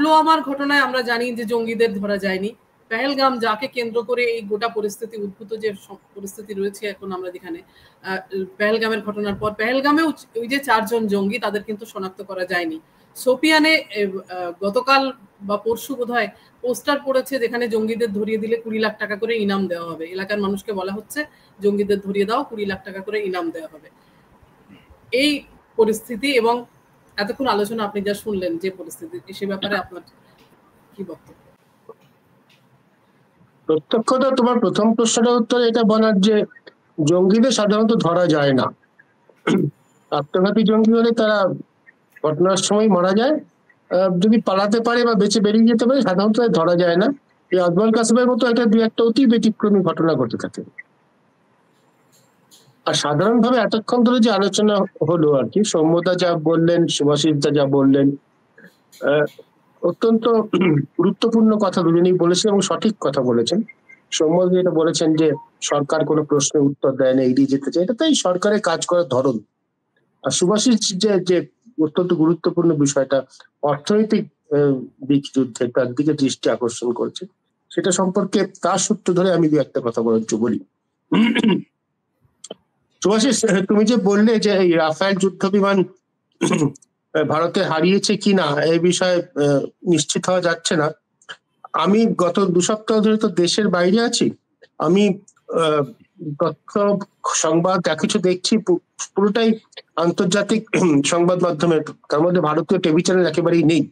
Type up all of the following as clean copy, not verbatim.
পুলওয়ামার ঘটনায় আমরা জানি যে জঙ্গিদের ধরা যায়নি। পেহেলগাম যাকে কেন্দ্র করে এই গোটা পরিস্থিতি উদ্ভূত যে পরিস্থিতি রয়েছে এখন আমরা যেখানে পেহেলগামের ঘটনার পর পেহেলগামেও ওই যে 4 জন জঙ্গি তাদের কিন্তু শনাক্ত করা যায়নি। সোপিয়ানে গতকাল বা পরশু বোধহয় পোস্টার পড়েছে যেখানে জঙ্গিদের ধরিয়ে দিলে 20 লাখ টাকা করে ইনাম দেওয়া হবে। এলাকার মানুষকে বলা হচ্ছে জঙ্গিদের ধরিয়ে দাও, 20 লাখ টাকা করে ইনাম দেওয়া হবে। এই পরিস্থিতি এবং এতক্ষণ আলোচনা আপনি যা শুনলেন যে পরিস্থিতি, সে ব্যাপারে আপনার কি বক্তব্য? প্রত্যক্ষতা তোমার প্রথম প্রশ্নটার উত্তরে এটা বলার যে জঙ্গিদের সাধারণত ধরা যায় না। আত্মঘাতী জঙ্গি হলে তারা ঘটনার সময় মারা যায়, যদি পালাতে পারে বা বেঁচে বেরিয়ে যেতে পারে সাধারণত ধরা যায় না। এই আজমল কাসেমের মতো একটা অতি ব্যতিক্রমী ঘটনা ঘটে থাকে। আর সাধারণভাবে এতক্ষণ ধরে যে আলোচনা হলো আর কি, সৌম্যদা যা বললেন, সুভাষিসদা যা বললেন, অত্যন্ত গুরুত্বপূর্ণ কথা দুজনেই বলেছেন এবং সঠিক কথা বলেছেন। সৌম্যদা যেটা বলেছেন যে সরকার কোনো প্রশ্নের উত্তর দেয় না, এড়িয়ে যেতে চায়, এটা তাই সরকারের কাজ করার ধরন। আর সুভাষিস যে অত্যন্ত গুরুত্বপূর্ণ বিষয়টা অর্থনৈতিক দিক যুদ্ধের, তার দিকে দৃষ্টি আকর্ষণ করছে, সেটা সম্পর্কে তার সূত্র ধরে আমি দু একটা কথা বলি। সুভাষিস, তুমি যে বললে যে এই রাফায়েল যুদ্ধ বিমান ভারতে হারিয়েছে কিনা এই বিষয়ে নিশ্চিত হওয়া যাচ্ছে না। আমি গত 2 সপ্তাহ ধরে তো দেশের বাইরে আছি, আমি তথ্য সংবাদ যা কিছু দেখছি পুরোটাই আন্তর্জাতিক সংবাদ মাধ্যমে, তার মধ্যে ভারতীয় টিভি চ্যানেল একেবারেই নেই।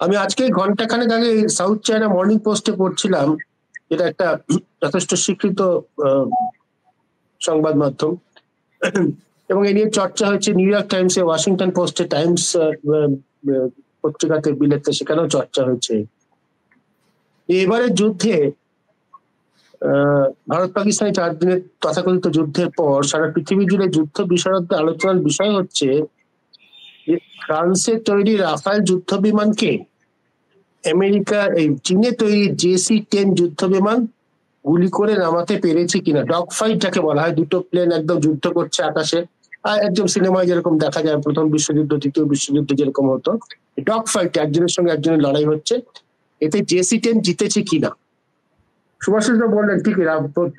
আমি আজকে ঘন্টাখানেক আগে সাউথ চায়না মর্নিং পোস্টে পড়ছিলাম, এটা একটা যথেষ্ট স্বীকৃত সংবাদ মাধ্যম, এবং এ নিয়ে চর্চা হয়েছে নিউ ইয়র্ক টাইমসে, ওয়াশিংটন পোস্টে, টাইমস পত্রিকাতে, বিলেতে, সেখানেও চর্চা হয়েছে। এবারের যুদ্ধে ভারত পাকিস্তানে 4 দিনের তথাকথিত যুদ্ধের পর সারা পৃথিবী জুড়ে যুদ্ধ বিশারদদের আলোচনার বিষয় হচ্ছে যে ফ্রান্সের তৈরি রাফায়েল যুদ্ধ বিমানকে আমেরিকা এই চীনে তৈরি JC-10 যুদ্ধ বিমান গুলি করে নামাতে পেরেছে কিনা। ডগ ফাইট যাকে বলা হয়, দুটো প্লেন একদম যুদ্ধ করছে আকাশে, আর একদম সিনেমায় যেরকম দেখা যায় প্রথম বিশ্বযুদ্ধ, দ্বিতীয় বিশ্বযুদ্ধ যেরকম হতো, ডগ ফাইট, একজনের সঙ্গে একজনের লড়াই হচ্ছে, এতে JC-10 জিতেছে কিনা। সুভাষিস বললেন ঠিকই,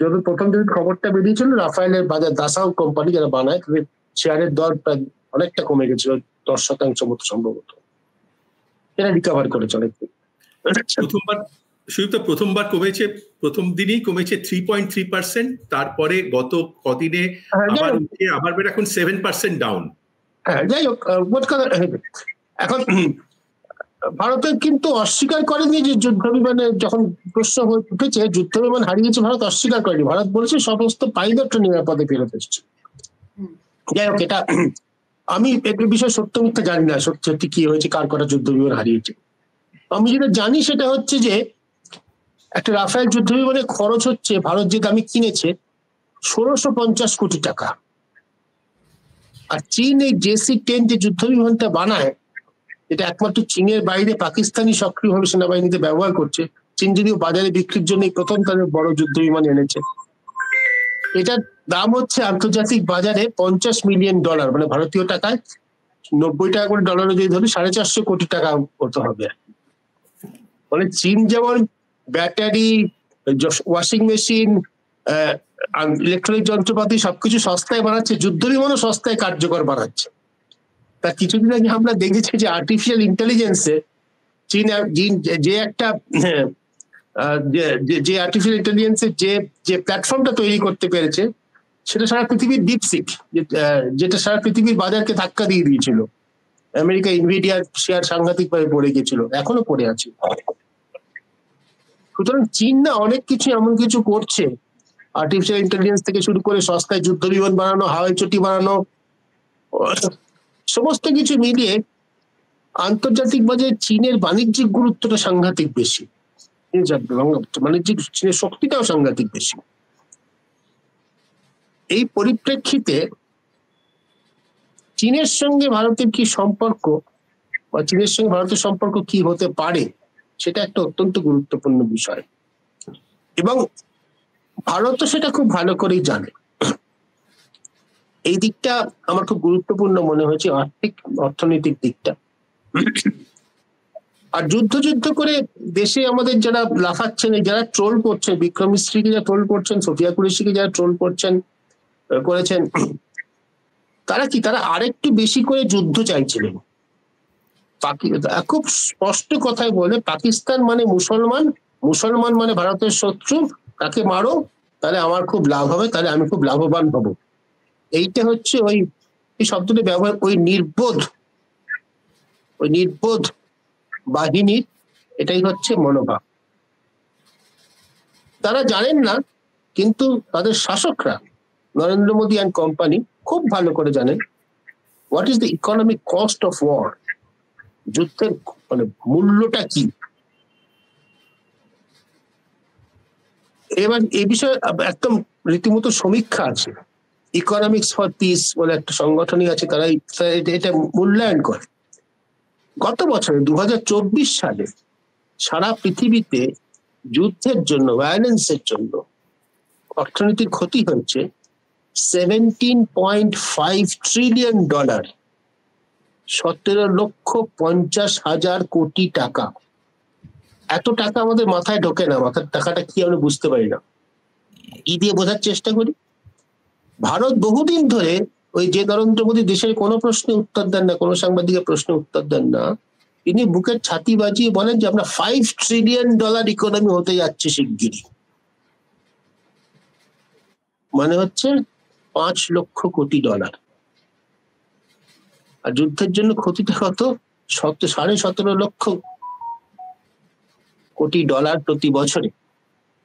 যখন প্রথম দিন খবরটা বেরিয়েছিল রাফায়েলের বাজার দাসাও কোম্পানি যারা বানায়, তাদের শেয়ারের দর প্রায় অনেকটা কমে গেছিল, 10% মতো সম্ভবত, এরা রিকভার করে চলে। প্রথমবার কমেছে, প্রথম দিনই কমেছে 3.3%, তারপরে গত কদিনে আবার এখন 7% ডাউন। হ্যাঁ, যাই হোক, এখন ভারতের কিন্তু অস্বীকার করেনি যে যুদ্ধ বিমানের, যখন প্রশ্ন উঠেছে যুদ্ধ বিমান হারিয়েছে, ভারত অস্বীকার করেনি। ভারত বলেছে সমস্ত পাইলটরা নিরাপদে ফেরত এসেছে। যাই হোক, এটা আমি এর বিষয়ে সত্য মিথ্যা জানি না, সত্যি কি হয়েছে, কার কটা যুদ্ধ বিমান হারিয়েছে। আমি যেটা জানি সেটা হচ্ছে যে একটা রাফায়েল যুদ্ধ বিমানের খরচ হচ্ছে, ভারত যে দামে কিনেছে 1650 কোটি টাকা। আর চীন এই JC-10 যে যুদ্ধ বিমানটা বানায়, এটা একমাত্র চীনের বাইরে পাকিস্তানি সক্রিয়ভাবে সেনাবাহিনীতে ব্যবহার করছে। চীন যদিও বাজারে বিক্রির জন্য প্রথম তাদের বড় যুদ্ধ বিমান এনেছে। এটার দাম হচ্ছে আন্তর্জাতিক বাজারে $50 মিলিয়ন, মানে ভারতীয় টাকায় 90 টাকা করে ডলারে যদি ধরি 450 কোটি টাকা হতে হবে। মানে চীন যেমন ব্যাটারি, ওয়াশিং মেশিন, ইলেকট্রনিক যন্ত্রপাতি সবকিছু সস্তায় বানাচ্ছে, যুদ্ধ বিমানও সস্তায় কার্যকর বানাচ্ছে। তা কিছুদিন আগে আমরা দেখেছি যে আর্টিফিশিয়াল ইন্টেলিজেন্সে চীন যে একটা যে আর্টিফিশিয়াল ইন্টেলিজেন্সের যে প্ল্যাটফর্মটা তৈরি করতে পেরেছে, সেটা সারা পৃথিবীর ডিপসিক, যেটা সারা পৃথিবীর বাজারকে ধাক্কা দিয়ে দিয়েছিল। আমেরিকা ইনভিডিয়ার শেয়ার সাংঘাতিক ভাবে পড়ে গেছিল, এখনো পড়ে আছে। সুতরাং চীন না অনেক কিছু এমন কিছু করছে, আর্টিফিশিয়াল ইন্টেলিজেন্স থেকে শুরু করে সস্তায় যুদ্ধ বিমান বানানো, হাওয়াই চটি বানানো, সমস্ত কিছু মিলিয়ে আন্তর্জাতিক বাজারে চীনের বাণিজ্যিক গুরুত্বটা সাংঘাতিক বেশি, বাণিজ্যিক চীনের শক্তিটাও সাংঘাতিক বেশি। এই পরিপ্রেক্ষিতে চীনের সঙ্গে ভারতের কি সম্পর্ক, বা চীনের সঙ্গে ভারতের সম্পর্ক কি হতে পারে, সেটা একটা অত্যন্ত গুরুত্বপূর্ণ বিষয়, এবং ভারত সেটা খুব ভালো করেই জানে। এই দিকটা আমার খুব গুরুত্বপূর্ণ মনে হয়েছে, অর্থনৈতিক দিকটা। আর যুদ্ধ করে দেশে আমাদের যারা লাফাচ্ছেন, যারা ট্রোল করছেন, বিক্রম মিস্ত্রিকে যারা ট্রোল করছেন, সোফিয়া কুরেশিকে যারা ট্রোল করেছেন, তারা কি, তারা আরেকটু বেশি করে যুদ্ধ চাইছিলেন। খুব স্পষ্ট কথায় বলে, পাকিস্তান মানে মুসলমান, মুসলমান মানে ভারতের শত্রু, তাকে মারো তাহলে আমার খুব লাভ হবে, তাহলে আমি খুব লাভবান হব। এইটা হচ্ছে ওই শব্দটি ব্যবহার, ওই নির্বোধ বাহিনীর এটাই হচ্ছে মনোভাব। তারা জানেন না, কিন্তু তাদের শাসকরা, নরেন্দ্র মোদী অ্যান্ড কোম্পানি খুব ভালো করে জানেন what is the economic cost of war, যুদ্ধের মানে মূল্যটা কি। এবার এই বিষয়ে একদম রীতিমতো সমীক্ষা আছে, ইকোনমিক্স ফর পিস বলে একটা সংগঠনই আছে, তারা এটা মূল্যায়ন করে। গত বছরে 2024 সালে সারা পৃথিবীতে যুদ্ধের জন্য, ভায়োলেন্সের জন্য অর্থনীতির ক্ষতি হয়েছে $17.5 ট্রিলিয়ন, 17,50,000 কোটি টাকা। এত টাকা আমাদের মাথায় ঢোকে না, মাথার টাকাটা কি আমরা বুঝতে পারি না। কি দিয়ে বোঝার চেষ্টা করি? ভারত বহুদিন ধরে ওই যে নরেন্দ্র মোদী দেশের কোনো প্রশ্নে উত্তর দেন না, কোনো সাংবাদিকের প্রশ্নে উত্তর দেন না, তিনি বুকের ছাতি বাজিয়ে বলেন যে আমরা $5 ট্রিলিয়ন ইকোনমি হতে যাচ্ছে শিগগিরই। মানে হচ্ছে 5 লক্ষ কোটি ডলার। আর যুদ্ধের জন্য ক্ষতিটা কত? 17.5 লক্ষ কোটি ডলার প্রতি বছরে।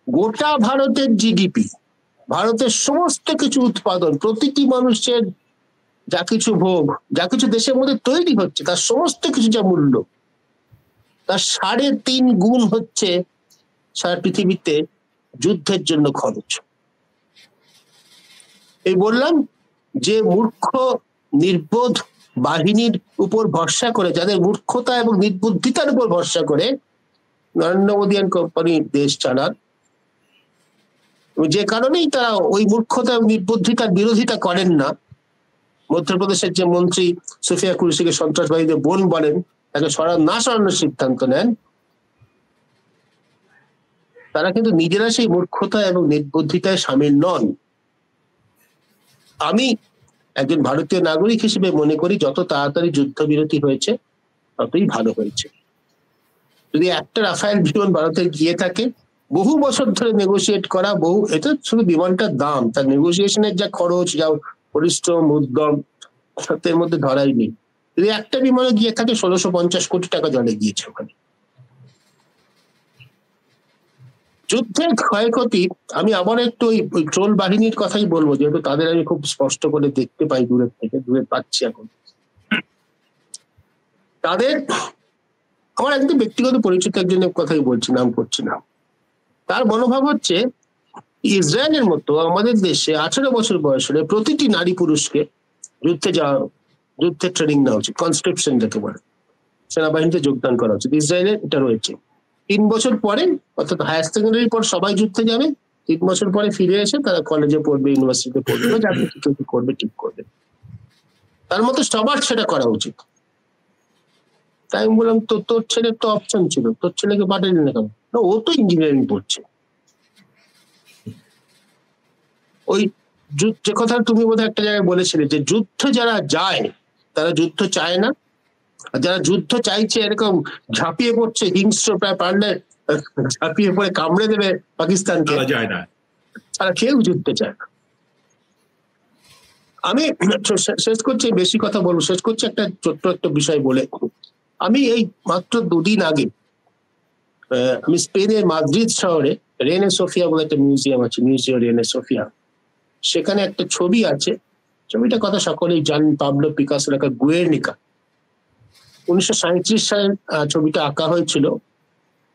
গোটা ভারতের জিডিপি, ভারতের সমস্ত কিছু উৎপাদন, প্রতিটি মানুষের যা কিছু ভোগ, যা কিছু দেশের মধ্যে তৈরি হচ্ছে, তার সমস্ত কিছু যা মূল্য, তার 3.5 গুণ হচ্ছে সারা পৃথিবীতে যুদ্ধের জন্য খরচ। এই বললাম যে মূর্খ নির্বোধ বাহিনীর উপর ভরসা করে, যাদের মূর্খতা এবং নির্বুদ্ধিতার উপর ভরসা করে নরেন্দ্র মোদী অ্যান্ড কোম্পানি দেশ চালান, যে কারণেই তারা ওই মূর্খতা এবং নির্বুদ্ধিতার বিরোধিতা করেন না। মধ্যপ্রদেশের যে মন্ত্রী সোফিয়া কুরেশিকে সন্ত্রাসবাদীদের বোন বলেন, তাকে সরানোর সিদ্ধান্ত নেন, তারা কিন্তু নিজেরা সেই মূর্খতা এবং নির্বুদ্ধিতায় সামিল নন। আমি একজন ভারতীয় নাগরিক হিসেবে মনে করি যত তাড়াতাড়ি যুদ্ধবিরতি হয়েছে ততই ভালো হয়েছে। যদি একটা রাফায়েল বিমান ভারতে গিয়ে থাকে, বহু বছর ধরে নেগোসিয়েট করা, এটা শুধু বিমানটার দাম, তার নেগোসিয়েশনের যা খরচ, যা পরিশ্রম, উদ্যম, এর মধ্যে ধরাই নেই। যদি একটা বিমানে গিয়ে থাকে 1650 কোটি টাকা জলে গিয়েছে ওখানে। যুদ্ধের ক্ষয়ক্ষতি আমি আবার একটু ওই ট্রোল বাহিনীর কথাই বলবো, যেহেতু তাদের আমি খুব স্পষ্ট করে দেখতে পাই দূরের থেকে, দূরে পাচ্ছি এখন। তাদের, আমার একদম ব্যক্তিগত পরিচিত একজনের কথাই বলছি, নাম করছি না, তার মনোভাব হচ্ছে ইসরায়েলের মতো আমাদের দেশে 18 বছর বয়স হলে প্রতিটি নারী পুরুষকে যুদ্ধের ট্রেনিং নেওয়া উচিত, কনস্ক্রিপশন যাকে বলে, সেনাবাহিনীতে যোগদান করা উচিত। ইসরায়েলে এটা রয়েছে। 3 বছর পরে, অর্থাৎ হায়ার সেকেন্ডারি পর সবাই যুদ্ধে যাবে, 3 বছর পরে ফিরে এসে তারা কলেজে পড়বে, ইউনিভার্সিটিতে পড়বে, যা কিছু করবে ঠিক করবে। তার মতো সবার সেটা করা উচিত। তাই আমি বললাম, তোর ছেলের তো অপশন ছিল, তোর ছেলেকে পাঠালি না কেন? না, ও তো ইঞ্জিনিয়ারিং পড়ছে। ওই যে কথা তুমি বোধহয় একটা জায়গায় বলেছিলে, যে যুদ্ধ যারা যায় তারা যুদ্ধ চায় না, আর যারা যুদ্ধ চাইছে এরকম ঝাঁপিয়ে পড়ছে, হিংস্র প্রায় পারলে ঝাঁপিয়ে পড়ে কামড়ে দেবে পাকিস্তানকে, যায় না, তারা কেউ যুদ্ধ চায় না। আমি শেষ করছি, বেশি কথা বলবো, শেষ করছি একটা ছোট্ট একটা বিষয় বলে। আমি এই মাত্র 2 দিন আগে আমি স্পেনের মাদ্রিদ শহরে রেনে সোফিয়া বলে একটা মিউজিয়াম আছে, মিউজিয়াম রেনে সোফিয়া, সেখানে একটা ছবি আছে, ছবিটা কথা সকলেই জানেন, পাবলো পিকাসোর একটা গুয়ের্নিকা। 1937 সালে ছবিটা আঁকা হয়েছিল।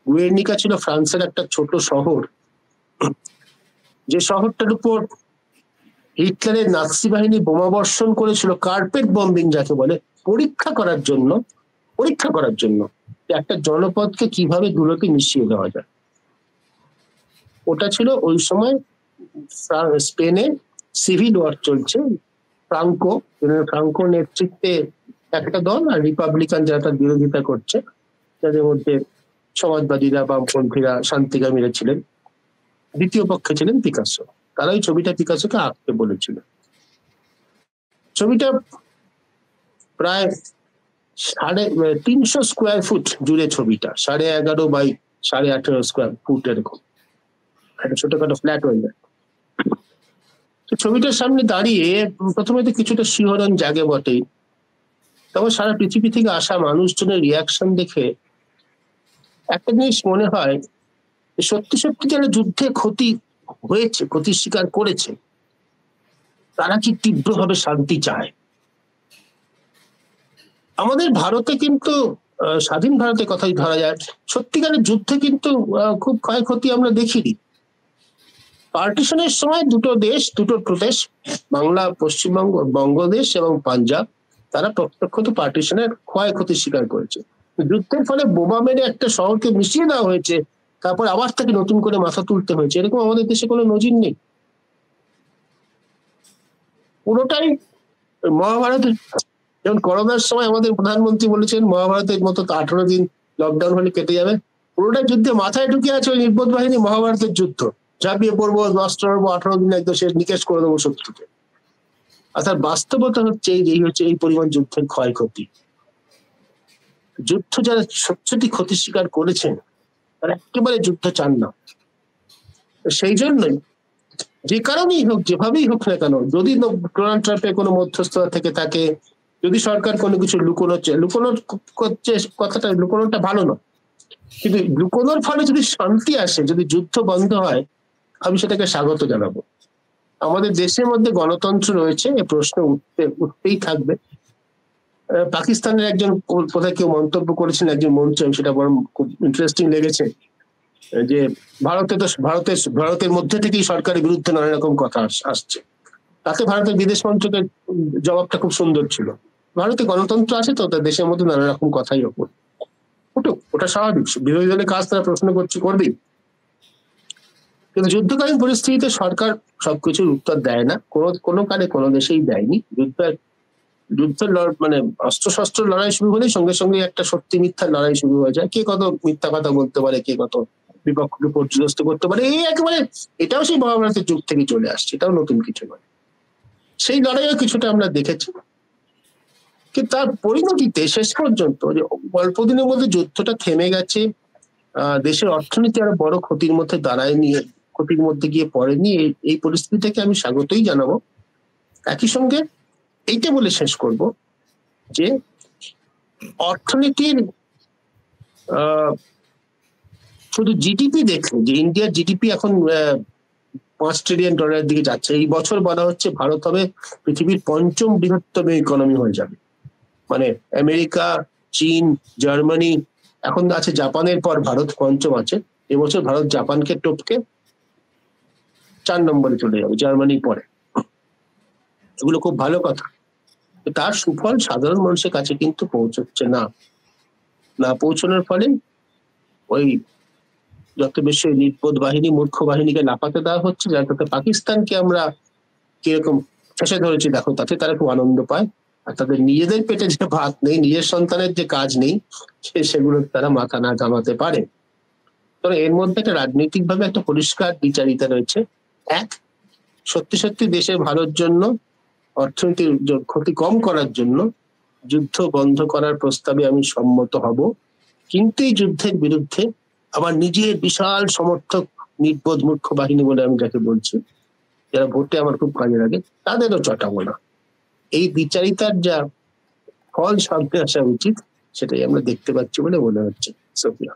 গুয়ের্নিকা ছিল ফ্রান্সের একটা ছোট শহর, যে শহরটার উপর হিটলারের নাৎসি বাহিনী বোমাবর্ষণ করেছিল, কার্পেট বম্বিং যাকে বলে, পরীক্ষা করার জন্য একটা জনপদকে কিভাবে ধুলোতে মিশিয়ে দেওয়া যায়। ওটা ছিল ওই সময় স্পেনে সিভিল ওয়ার চলছে, ফ্রাঙ্কো নেতৃত্বে একটা দল আর রিপাবলিকান যারা তার বিরোধিতা করছে, যাদের মধ্যে সমাজবাদীরা, বামপন্থীরা, শান্তিকামীরা ছিলেন। দ্বিতীয় পক্ষে ছিলেন পিকাসো। তারাই ছবিটা পিকাসোকে আঁকতে বলেছিল। ছবিটা প্রায় 350 স্কোয়ার ফুট জুড়ে ছবিটা, 11.5 বাই 18.5 স্কোয়ার ফুট, এরকম একটা ছোটখাটো ফ্ল্যাট হয়ে যায়। তো ছবিটার সামনে দাঁড়িয়ে প্রথমে তো কিছুটা শিহরণ জাগে বটেই, তবে সারা পৃথিবী থেকে আসা মানুষজনের রিয়াকশন দেখে একটা জিনিস মনে হয়, সত্যি সত্যি যারা যুদ্ধে ক্ষতি হয়েছে, ক্ষতি স্বীকার করেছে, তারা কি তীব্রভাবে শান্তি চায়। আমাদের ভারতে কিন্তু স্বাধীন ভারতের কথাই ধরা যায়, সত্যিকারের যুদ্ধে কিন্তু খুব ক্ষয়ক্ষতি আমরা দেখিনি। পার্টিশনের সময় দুটো দেশ, দুটো প্রদেশ, বাংলা, পশ্চিমবঙ্গ, বঙ্গদেশ এবং পাঞ্জাব, তারা প্রত্যক্ষত পার্টিশনের ক্ষয়ক্ষতি স্বীকার করেছে। যুদ্ধের ফলে বোমা মেরে একটা শহরকে মিশিয়ে দেওয়া হয়েছে, তারপর আবার তাকে নতুন করে মাথা তুলতে হয়েছে, এরকম আমাদের দেশে কোনো নজির নেই। পুরোটাই মহাভারতের, যেমন করোনার সময় আমাদের প্রধানমন্ত্রী বলেছেন মহাভারতের মতো 18 দিন লকডাউন হলে কেটে যাবে, পুরোটা যুদ্ধে মাথায় ঢুকে আছে ওই নির্বোধ বাহিনী মহাভারতের যুদ্ধ, ঝাঁপিয়ে পড়বো, নষ্ট করবো, 18 দিন একদম শেষ, নিকেশ করে দেবো শত্রুকে। অর্থাৎ বাস্তবতা হচ্ছে এই পরিমাণ যুদ্ধের ক্ষয়ক্ষতি। যুদ্ধ যারা সত্যি ক্ষতি স্বীকার করেছেন তারা একেবারে যুদ্ধ চান না। সেই জন্যই যে কারণেই হোক, যেভাবেই হোক না কেন, যদি ডোনাল্ড ট্রাম্পের কোনো মধ্যস্থতা থেকে থাকে, যদি সরকার কোনো কিছু লুকোনোর কথাটা, লুকোনোটা ভালো না, কিন্তু লুকোনোর ফলে যদি শান্তি আসে, যদি যুদ্ধ বন্ধ হয়, আমি সেটাকে স্বাগত জানাবো। আমাদের দেশের মধ্যে গণতন্ত্র রয়েছে, এ প্রশ্ন উঠতেই থাকবে। পাকিস্তানের একজন কোথায় কেউ মন্তব্য করেছেন, একজন মঞ্চে, সেটা বরং খুব ইন্টারেস্টিং লেগেছে, যে ভারতের মধ্যে থেকেই সরকারের বিরুদ্ধে নানা রকম কথা আসছে। তাতে ভারতের বিদেশ মন্ত্রকের জবাবটা খুব সুন্দর ছিল। ভারতে গণতন্ত্র আছে তো, তার দেশের মধ্যে নানা রকম কথাই ওটা স্বাভাবিক, বিরোধী দলের কাজ তারা প্রশ্ন করবেই। কিন্তু যুদ্ধকালীন পরিস্থিতিতে সরকার সবকিছুর উত্তর দেয় না, কোনো কালে কোনো দেশেই দেয়নি। যুদ্ধের মানে অস্ত্র লড়াই শুরু হলে সঙ্গে সঙ্গে একটা সত্যি মিথ্যার লড়াই শুরু হয়ে যায়, কে কত মিথ্যা কথা বলতে পারে, কে কত বিপক্ষকে পর্যদস্ত করতে পারে, এই একেবারে এটাও সেই মহাভারতের যুগ থেকে চলে আসছে, এটাও নতুন কিছু নয়। সেই লড়াইও কিছুটা আমরা দেখেছি, কিন্তু তার পরিণতিতে শেষ পর্যন্ত যে অল্প দিনের মধ্যে যুদ্ধটা থেমে গেছে, দেশের অর্থনীতি আরো বড় ক্ষতির মধ্যে ক্ষতির মধ্যে গিয়ে পড়েনি, এই পরিস্থিতিটাকে আমি স্বাগতই জানাবো। একই সঙ্গে এইটা বলে শেষ করব যে অর্থনীতির শুধু জিডিপি দেখলে, যে ইন্ডিয়ার জিডিপি এখন $5 ট্রিলিয়ন দিকে যাচ্ছে, এই বছর বলা হচ্ছে ভারত হবে পৃথিবীর 5ম বৃহত্তম ইকোনমি হয়ে যাবে। মানে আমেরিকা, চীন, জার্মানি, এখন আছে জাপানের পর ভারত 5ম আছে। এবছর ভারত জাপানকে টপকে 4 নম্বরে চলে যাবে, জার্মানির পরে। এগুলো খুব ভালো কথা, তার সুফল সাধারণ মানুষের কাছে কিন্তু পৌঁছচ্ছে না পৌঁছানোর ফলে ওই যত বেশি নির্বোধ বাহিনী, মূর্খ বাহিনীকে লাফাতে দেওয়া হচ্ছে, যার সাথে পাকিস্তানকে আমরা কিরকম ফেসে ধরেছি দেখো, তাতে তারা খুব আনন্দ পায়। আর তাদের নিজেদের পেটে যে ভাত নেই, নিজের সন্তানের যে কাজ নেই, সেগুলো তারা মাথা না ঘামাতে পারে। তো এর মধ্যে একটা রাজনৈতিক ভাবে একটা পরিষ্কার বিচারিতা রয়েছে। এক, সত্যি সত্যি দেশের ভালোর জন্য, অর্থনীতির ক্ষতি কম করার জন্য যুদ্ধ বন্ধ করার প্রস্তাবে আমি সম্মত হব, কিন্তু এই যুদ্ধের বিরুদ্ধে আবার নিজের বিশাল সমর্থক নির্বোধ মূর্খ বাহিনী বলে আমি যাকে বলছি, যারা ভোটে আমার খুব কাজে লাগে, তাদেরও চটাবো না। এই বিচারিতার যা ফল সামনে আসা উচিত, সেটাই আমরা দেখতে পাচ্ছি বলে মনে হচ্ছে। সোফিয়া।